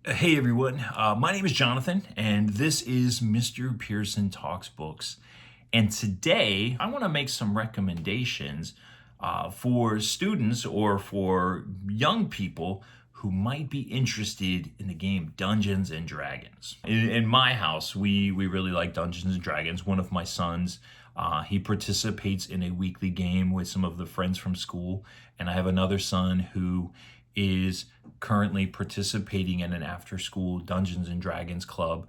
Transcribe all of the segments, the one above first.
Hey everyone, my name is Jonathan, and this is Mr. Pearson Talks Books. And today I want to make some recommendations for students or for young people who might be interested in the game Dungeons and Dragons. In my house, we really like Dungeons and Dragons. One of my sons, he participates in a weekly game with some of the friends from school, and I have another son who is currently participating in an after-school Dungeons and Dragons club.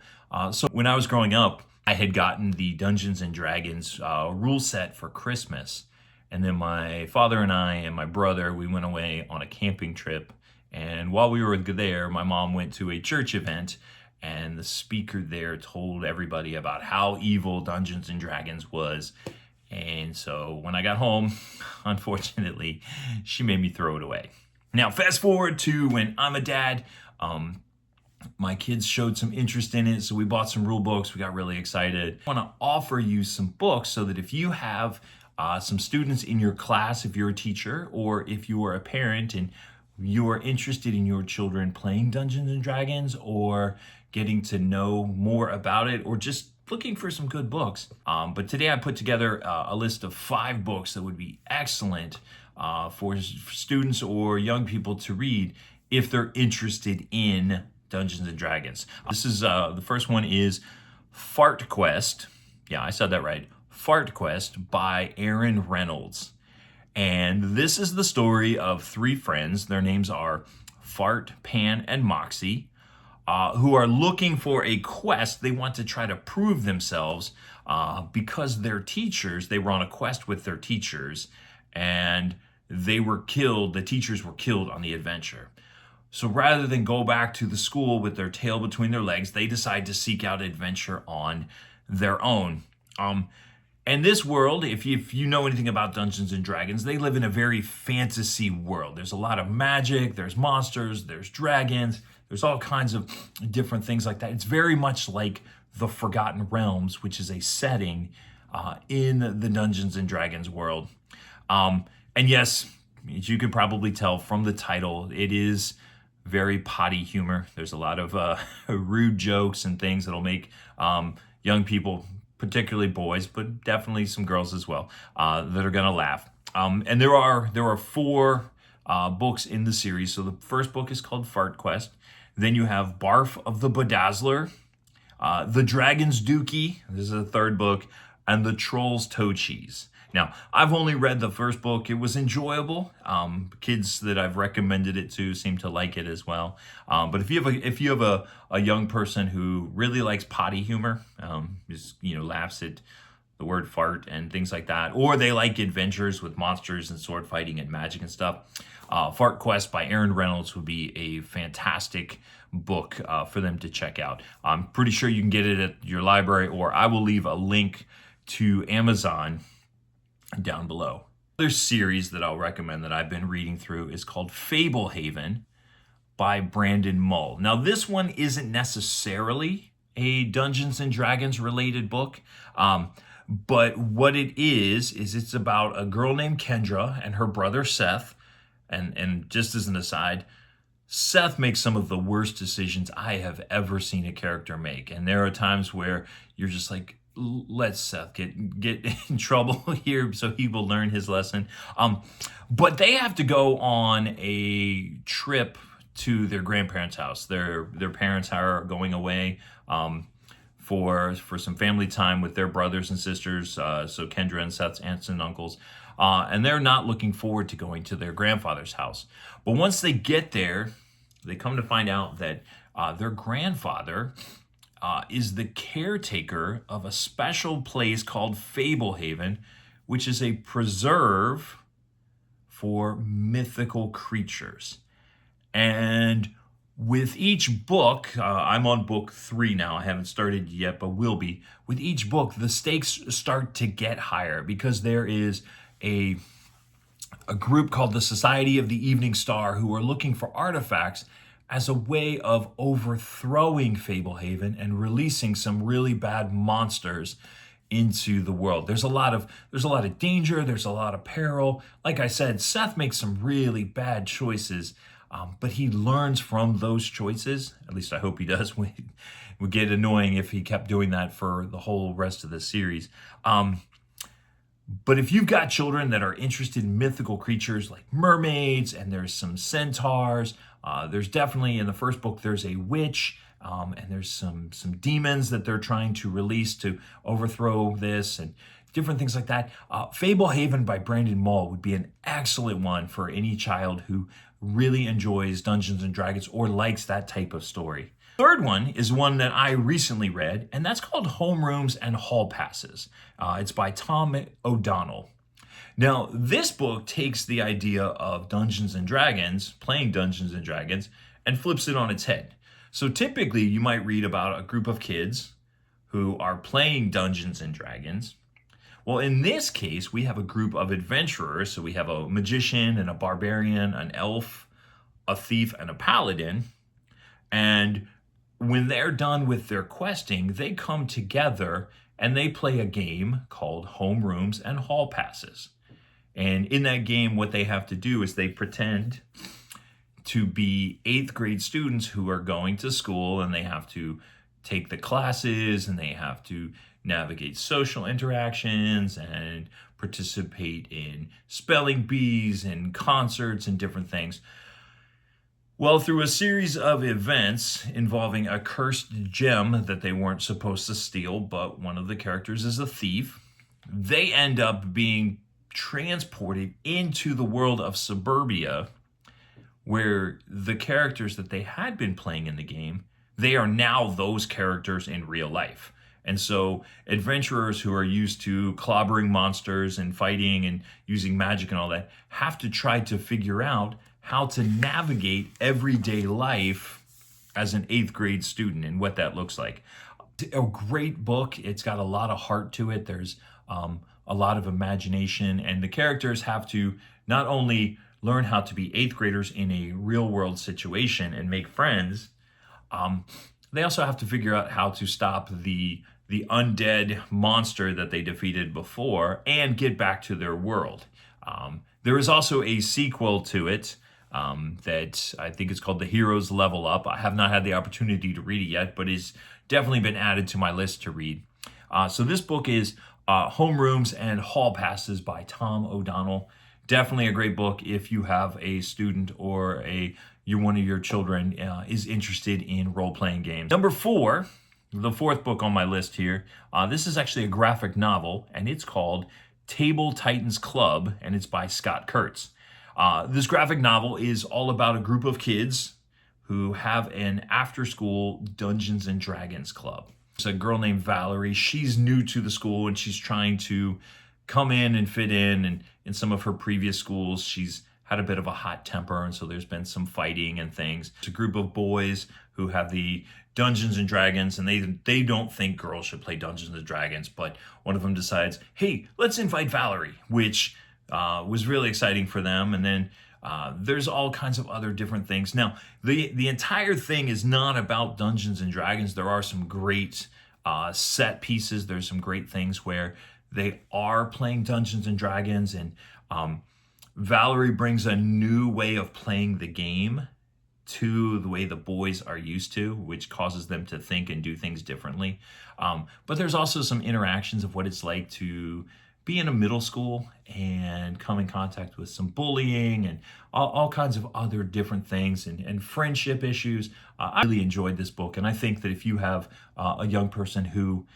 So when I was growing up, I had gotten the Dungeons and Dragons rule set for Christmas. And then my father and I and my brother, we went away on a camping trip. And while we were there, my mom went to a church event, and the speaker there told everybody about how evil Dungeons and Dragons was. And so when I got home, unfortunately, she made me throw it away. Now, fast forward to when I'm a dad. My kids showed some interest in it, so we bought some rule books. We got really excited. I want to offer you some books so that if you have some students in your class, if you're a teacher, or if you are a parent and you are interested in your children playing Dungeons and Dragons or getting to know more about it, or just looking for some good books. But today I put together a list of 5 books that would be excellent for students or young people to read if they're interested in Dungeons and Dragons. This is the first one is Fart Quest. Yeah, I said that right. Fart Quest by Aaron Reynolds. And this is the story of 3 friends. Their names are Fart, Pan, and Moxie, who are looking for a quest. They want to try to prove themselves because their teachers, they were on a quest with their teachers, and they were killed. The teachers were killed on the adventure. So rather than go back to the school with their tail between their legs, they decide to seek out adventure on their own. And this world, if you know anything about Dungeons and Dragons, they live in a very fantasy world. There's a lot of magic, there's monsters, there's dragons, there's all kinds of different things like that. It's very much like the Forgotten Realms, which is a setting in the Dungeons and Dragons world. And yes, as you could probably tell from the title, it is very potty humor. There's a lot of rude jokes and things that'll make young people, particularly boys, but definitely some girls as well, that are gonna laugh. And there are 4 books in the series. So the first book is called Fart Quest. Then you have Barf of the Bedazzler, The Dragon's Dookie, this is the 3rd book, and The Troll's Toe Cheese. Now, I've only read the first book. It was enjoyable. Kids that I've recommended it to seem to like it as well. But if you have a young person who really likes potty humor, just laughs at the word fart and things like that, or they like adventures with monsters and sword fighting and magic and stuff, Fart Quest by Aaron Reynolds would be a fantastic book for them to check out. I'm pretty sure you can get it at your library, or I will leave a link to Amazon down below. Another series that I'll recommend that I've been reading through is called Fablehaven by Brandon Mull. Now, this one isn't necessarily a Dungeons and Dragons related book, but what it is it's about a girl named Kendra and her brother Seth. And just as an aside, Seth makes some of the worst decisions I have ever seen a character make. And there are times where you're just like, let Seth get in trouble here so he will learn his lesson. But they have to go on a trip to their grandparents' house. Their parents are going away for some family time with their brothers and sisters, so Kendra and Seth's aunts and uncles. And they're not looking forward to going to their grandfather's house. But once they get there, they come to find out that their grandfather is the caretaker of a special place called Fablehaven, which is a preserve for mythical creatures. And with each book, I'm on book 3 now. I haven't started yet, but will be. With each book, the stakes start to get higher because there is a group called the Society of the Evening Star who are looking for artifacts as a way of overthrowing Fablehaven and releasing some really bad monsters into the world. There's a lot of danger, there's a lot of peril. Like I said, Seth makes some really bad choices but he learns from those choices. At least I hope he does. It would get annoying if he kept doing that for the whole rest of the series. But if you've got children that are interested in mythical creatures like mermaids, and there's some centaurs, there's definitely in the first book there's a witch, and there's some demons that they're trying to release to overthrow this, and different things like that. Fable Haven by Brandon Mull would be an excellent one for any child who really enjoys Dungeons and Dragons or likes that type of story. Third one is one that I recently read, and that's called Homerooms and Hall Passes. It's by Tom O'Donnell. Now, this book takes the idea of Dungeons and Dragons, playing Dungeons and Dragons, and flips it on its head. So typically, you might read about a group of kids who are playing Dungeons and Dragons. Well, in this case, we have a group of adventurers. So we have a magician and a barbarian, an elf, a thief, and a paladin. And when they're done with their questing, they come together and they play a game called Homerooms and Hall Passes. And in that game, what they have to do is they pretend to be 8th grade students who are going to school, and they have to take the classes, and they have to navigate social interactions and participate in spelling bees and concerts and different things. Well, through a series of events involving a cursed gem that they weren't supposed to steal, but one of the characters is a thief, they end up being transported into the world of suburbia, where the characters that they had been playing in the game, they are now those characters in real life. And so adventurers who are used to clobbering monsters and fighting and using magic and all that have to try to figure out how to navigate everyday life as an 8th grade student and what that looks like. A great book. It's got a lot of heart to it. There's a lot of imagination, and the characters have to not only learn how to be 8th graders in a real world situation and make friends, they also have to figure out how to stop the undead monster that they defeated before and get back to their world. There is also a sequel to it that I think is called The Heroes Level Up. I have not had the opportunity to read it yet, but it's definitely been added to my list to read. So this book is Homerooms and Hall Passes by Tom O'Donnell. Definitely a great book if you have a student or one of your children is interested in role-playing games. Number 4, the 4th book on my list here, this is actually a graphic novel, and it's called Table Titans Club, and it's by Scott Kurtz. This graphic novel is all about a group of kids who have an after-school Dungeons and Dragons club. There's a girl named Valerie. She's new to the school, and she's trying to come in and fit in. And in some of her previous schools, she's had a bit of a hot temper, and so there's been some fighting and things. It's a group of boys who have the Dungeons and Dragons, and they don't think girls should play Dungeons and Dragons, but one of them decides, hey, let's invite Valerie, which was really exciting for them. And then there's all kinds of other different things. Now, the entire thing is not about Dungeons and Dragons. There are some great set pieces. There's some great things where they are playing Dungeons and Dragons, and Valerie brings a new way of playing the game to the way the boys are used to, which causes them to think and do things differently. But there's also some interactions of what it's like to be in a middle school and come in contact with some bullying and all kinds of other different things and friendship issues. I really enjoyed this book, and I think that if you have a young person who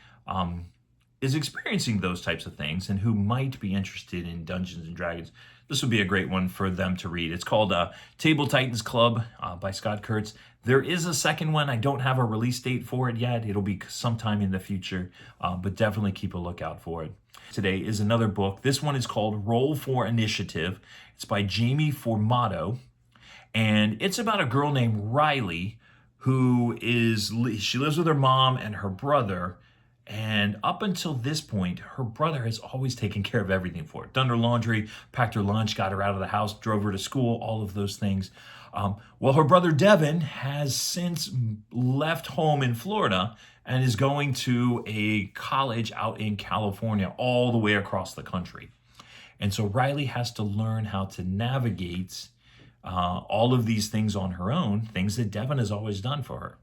is experiencing those types of things and who might be interested in Dungeons and Dragons, this would be a great one for them to read. It's called Table Titans Club by Scott Kurtz. There is a second one. I don't have a release date for it yet. It'll be sometime in the future, but definitely keep a lookout for it. Today is another book. This one is called Roll for Initiative. It's by Jaime Formato, and it's about a girl named Riley she lives with her mom and her brother. And up until this point, her brother has always taken care of everything for her. Done her laundry, packed her lunch, got her out of the house, drove her to school, all of those things. Well, her brother Devin has since left home in Florida and is going to a college out in California, all the way across the country. And so Riley has to learn how to navigate all of these things on her own, things that Devin has always done for her.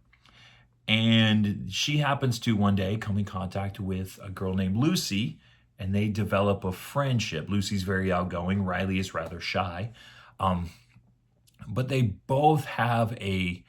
And she happens to one day come in contact with a girl named Lucy, and they develop a friendship. Lucy's very outgoing, Riley is rather shy. But they both have a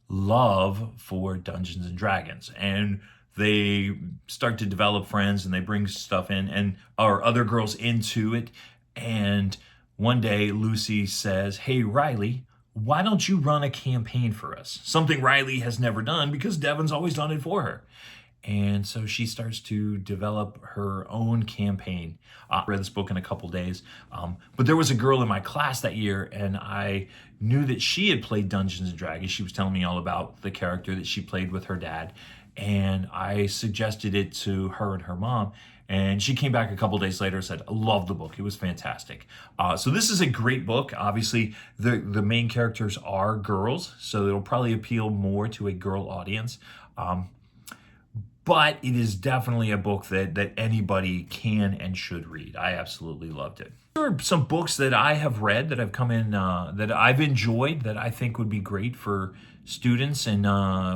love for Dungeons and Dragons, and they start to develop friends, and they bring stuff in and or other girls into it. And one day Lucy says, "Hey Riley, why don't you run a campaign for us?" Something Riley has never done because Devin's always done it for her. And so she starts to develop her own campaign. I read this book in a couple days. But there was a girl in my class that year, and I knew that she had played Dungeons and Dragons. She was telling me all about the character that she played with her dad. And I suggested it to her and her mom. And she came back a couple days later and said, "I love the book. It was fantastic." So this is a great book. Obviously, the main characters are girls, so it'll probably appeal more to a girl audience. But it is definitely a book that anybody can and should read. I absolutely loved it. There are some books that I have read that have come in that I've enjoyed that I think would be great for students and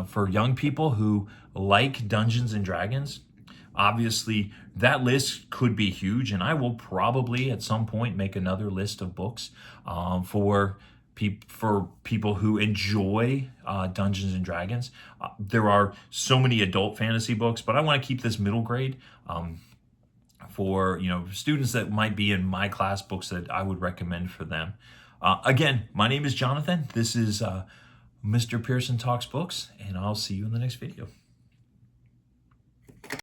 for young people who like Dungeons and Dragons. Obviously, that list could be huge, and I will probably at some point make another list of books for people who enjoy Dungeons and Dragons. There are so many adult fantasy books, but I want to keep this middle grade for students that might be in my class, books that I would recommend for them. Again, my name is Jonathan. This is Mr. Pearson Talks Books, and I'll see you in the next video.